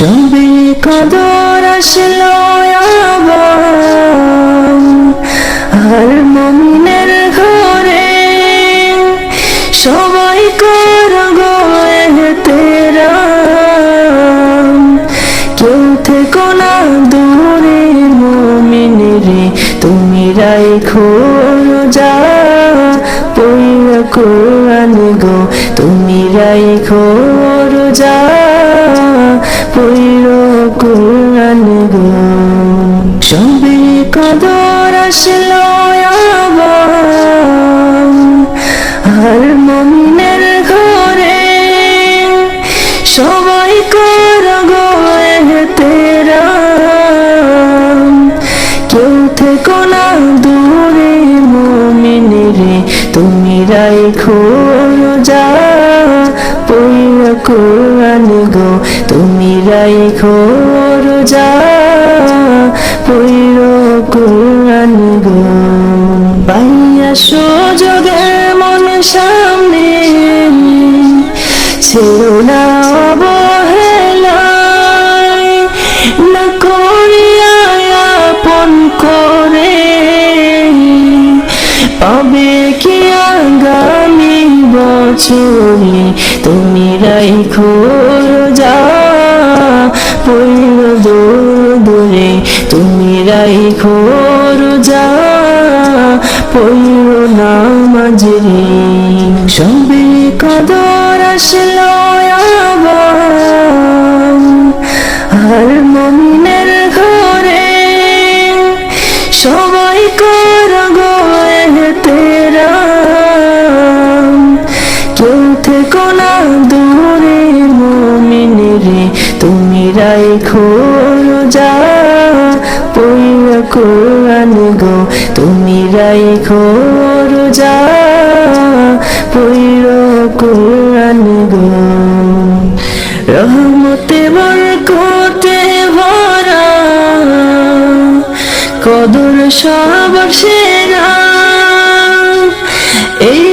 সবে কদর আসলো আবার, আর মুমিনের ঘরে সবাই কর গো এহতেরাম। কেউ থেকো না দূরে মুমিনেরে, তুমি রাইখো রোজা পড়িয়া কোরআন গো, তুমি রাইখো রোজা পড়িয়া কোরআন গো। সবে কদর আসলো আবার, আর মুমিনের ঘরে সবাই কর গো এহতেরাম। কেউ থেকো না দূরে মুমিনেরে, তুমি রাইখো রোজা পড়িয়া কোরআন গো, তুমি রাইখো রোজা পড়িয়া কোরআন গো। পাইয়া সুযোগে মন সামনে ছিল না অবহেলায়, না করিয়া আপন করে পাবে কি আগামী বছরে, তুমি রাইখো রোজা পড়িয়া দূরে, তুমি রাইখো রোজা পড়িয়া নামাজ রে। সবে কদর আসলো আবার, আর মুমিনের ঘরে সবাই কর গো এহতেরাম। কেউ থেকো না দূরে মুমিনেরে, তুমি রাইখো রোজা পড়িয়া কোরআন গো, তুমি রাইখো রোজা পড়িয়া কোরআন গো। রহমতে বরকতে ভরা কদর সবার সেরা, এই